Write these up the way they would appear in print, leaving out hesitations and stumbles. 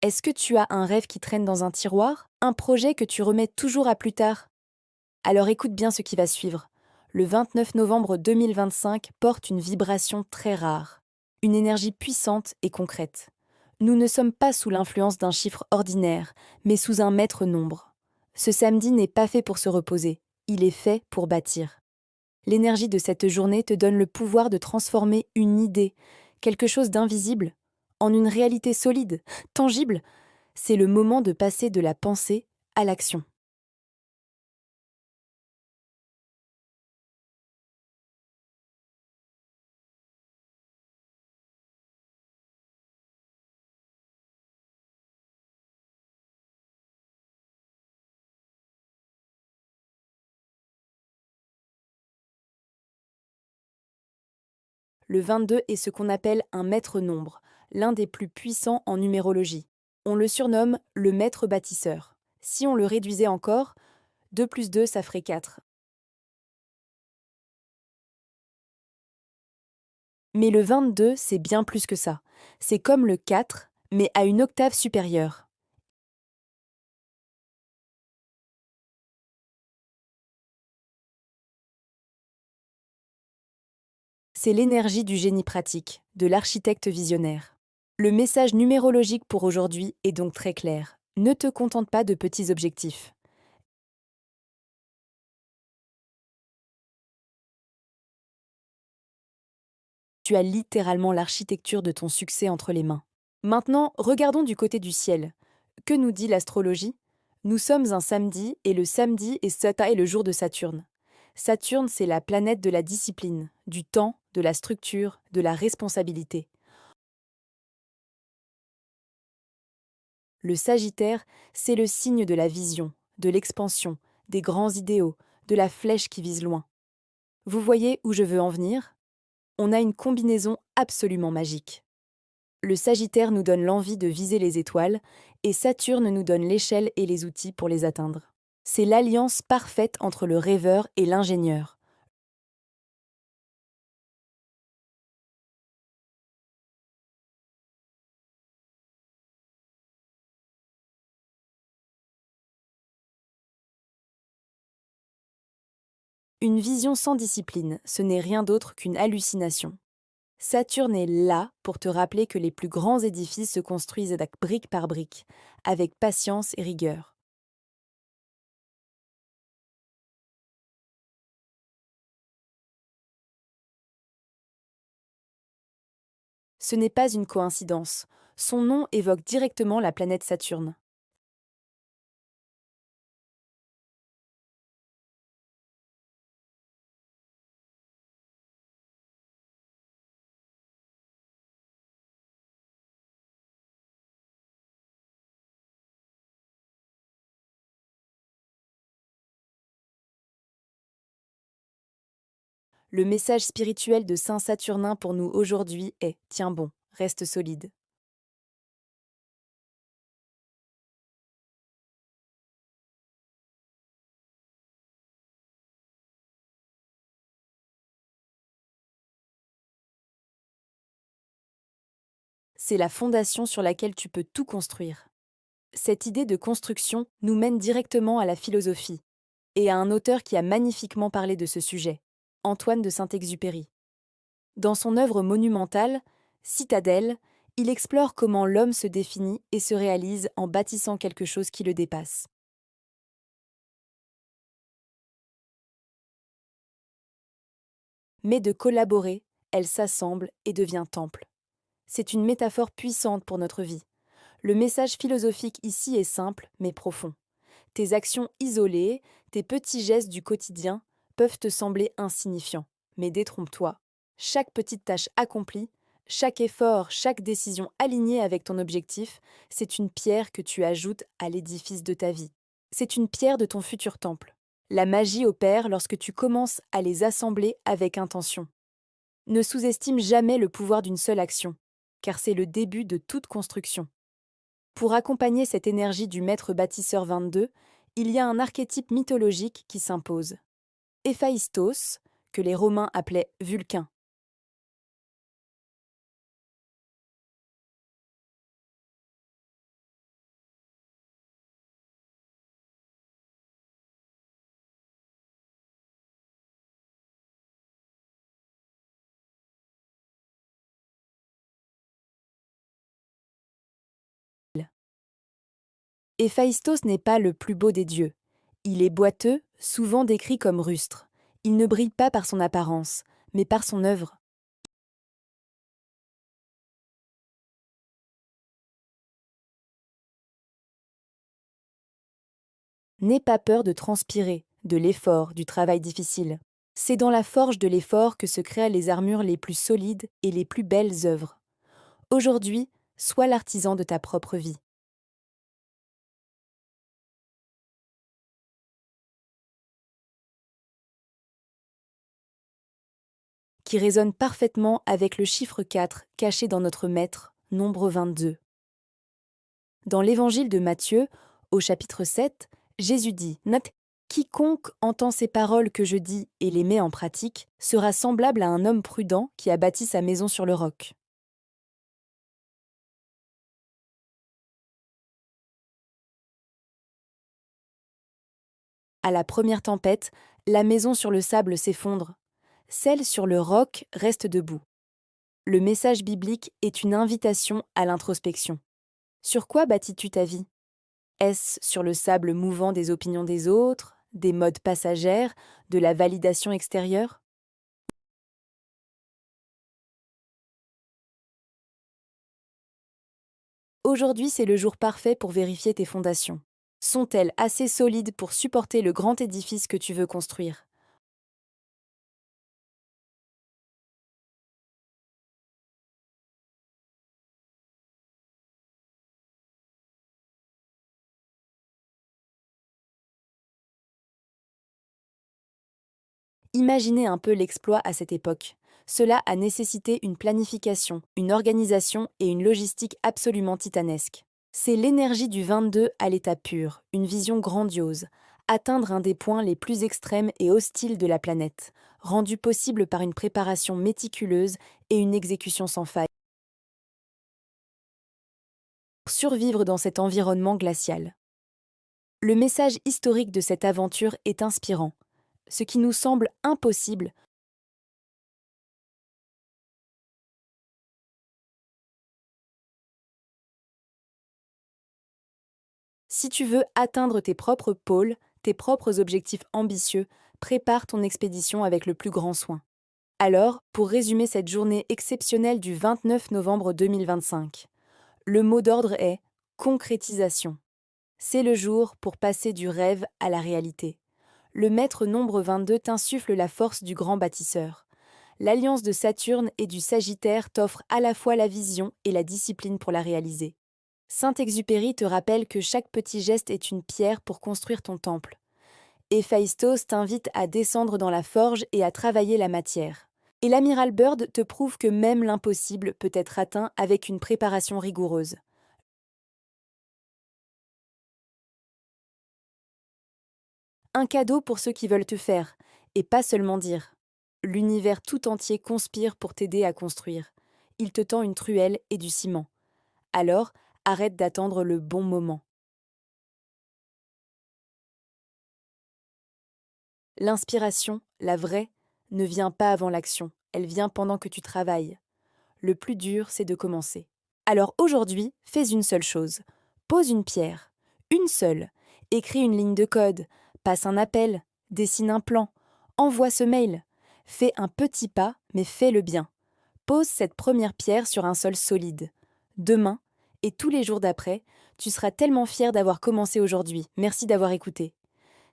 Est-ce que tu as un rêve qui traîne dans un tiroir? Un projet que tu remets toujours à plus tard? Alors écoute bien ce qui va suivre. Le 29 novembre 2025 porte une vibration très rare, une énergie puissante et concrète. Nous ne sommes pas sous l'influence d'un chiffre ordinaire, mais sous un maître nombre. Ce samedi n'est pas fait pour se reposer, il est fait pour bâtir. L'énergie de cette journée te donne le pouvoir de transformer une idée, quelque chose d'invisible, en une réalité solide, tangible. C'est le moment de passer de la pensée à l'action. Le 22 est ce qu'on appelle un maître nombre, l'un des plus puissants en numérologie. On le surnomme le maître bâtisseur. Si on le réduisait encore, 2 plus 2, ça ferait 4. Mais le 22, c'est bien plus que ça. C'est comme le 4, mais à une octave supérieure. C'est l'énergie du génie pratique, de l'architecte visionnaire. Le message numérologique pour aujourd'hui est donc très clair. Ne te contente pas de petits objectifs. Tu as littéralement l'architecture de ton succès entre les mains. Maintenant, regardons du côté du ciel. Que nous dit l'astrologie? Nous sommes un samedi et le samedi est le jour de Saturne. Saturne, c'est la planète de la discipline, du temps, de la structure, de la responsabilité. Le Sagittaire, c'est le signe de la vision, de l'expansion, des grands idéaux, de la flèche qui vise loin. Vous voyez où je veux en venir? On a une combinaison absolument magique. Le Sagittaire nous donne l'envie de viser les étoiles et Saturne nous donne l'échelle et les outils pour les atteindre. C'est l'alliance parfaite entre le rêveur et l'ingénieur. Une vision sans discipline, ce n'est rien d'autre qu'une hallucination. Saturne est là pour te rappeler que les plus grands édifices se construisent brique par brique, avec patience et rigueur. Ce n'est pas une coïncidence. Son nom évoque directement la planète Saturne. Le message spirituel de Saint Saturnin pour nous aujourd'hui est: tiens bon, reste solide. C'est la fondation sur laquelle tu peux tout construire. Cette idée de construction nous mène directement à la philosophie et à un auteur qui a magnifiquement parlé de ce sujet, Antoine de Saint-Exupéry. Dans son œuvre monumentale, Citadelle, il explore comment l'homme se définit et se réalise en bâtissant quelque chose qui le dépasse. Mais de collaborer, elle s'assemble et devient temple. C'est une métaphore puissante pour notre vie. Le message philosophique ici est simple mais profond. Tes actions isolées, tes petits gestes du quotidien peuvent te sembler insignifiants. Mais détrompe-toi. Chaque petite tâche accomplie, chaque effort, chaque décision alignée avec ton objectif, c'est une pierre que tu ajoutes à l'édifice de ta vie. C'est une pierre de ton futur temple. La magie opère lorsque tu commences à les assembler avec intention. Ne sous-estime jamais le pouvoir d'une seule action, car c'est le début de toute construction. Pour accompagner cette énergie du maître bâtisseur 22, il y a un archétype mythologique qui s'impose. Héphaïstos, que les Romains appelaient Vulcain. Héphaïstos n'est pas le plus beau des dieux. Il est boiteux, souvent décrit comme rustre. Il ne brille pas par son apparence, mais par son œuvre. N'aie pas peur de transpirer, de l'effort, du travail difficile. C'est dans la forge de l'effort que se créent les armures les plus solides et les plus belles œuvres. Aujourd'hui, sois l'artisan de ta propre vie. Qui résonne parfaitement avec le chiffre 4 caché dans notre Maître, nombre 22. Dans l'évangile de Matthieu, au chapitre 7, Jésus dit « Note, quiconque entend ces paroles que je dis et les met en pratique sera semblable à un homme prudent qui a bâti sa maison sur le roc. » À la première tempête, la maison sur le sable s'effondre. Celle sur le roc reste debout. Le message biblique est une invitation à l'introspection. Sur quoi bâtis-tu ta vie? Est-ce sur le sable mouvant des opinions des autres, des modes passagères, de la validation extérieure? Aujourd'hui, c'est le jour parfait pour vérifier tes fondations. Sont-elles assez solides pour supporter le grand édifice que tu veux construire? Imaginez un peu l'exploit à cette époque. Cela a nécessité une planification, une organisation et une logistique absolument titanesques. C'est l'énergie du 22 à l'état pur, une vision grandiose, atteindre un des points les plus extrêmes et hostiles de la planète, rendu possible par une préparation méticuleuse et une exécution sans faille. Pour survivre dans cet environnement glacial. Le message historique de cette aventure est inspirant. Ce qui nous semble impossible. Si tu veux atteindre tes propres pôles, tes propres objectifs ambitieux, prépare ton expédition avec le plus grand soin. Alors, pour résumer cette journée exceptionnelle du 29 novembre 2025, le mot d'ordre est concrétisation. C'est le jour pour passer du rêve à la réalité. Le maître nombre 22 t'insuffle la force du grand bâtisseur. L'alliance de Saturne et du Sagittaire t'offre à la fois la vision et la discipline pour la réaliser. Saint-Exupéry te rappelle que chaque petit geste est une pierre pour construire ton temple. Héphaïstos t'invite à descendre dans la forge et à travailler la matière. Et l'amiral Byrd te prouve que même l'impossible peut être atteint avec une préparation rigoureuse. Un cadeau pour ceux qui veulent te faire, et pas seulement dire. L'univers tout entier conspire pour t'aider à construire. Il te tend une truelle et du ciment. Alors, arrête d'attendre le bon moment. L'inspiration, la vraie, ne vient pas avant l'action, elle vient pendant que tu travailles. Le plus dur, c'est de commencer. Alors aujourd'hui, fais une seule chose. Pose une pierre. Une seule. Écris une ligne de code. Passe un appel. Dessine un plan. Envoie ce mail. Fais un petit pas, mais fais-le bien. Pose cette première pierre sur un sol solide. Demain, et tous les jours d'après, tu seras tellement fier d'avoir commencé aujourd'hui. Merci d'avoir écouté.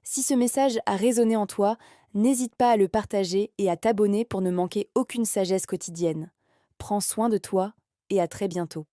Si ce message a résonné en toi, n'hésite pas à le partager et à t'abonner pour ne manquer aucune sagesse quotidienne. Prends soin de toi et à très bientôt.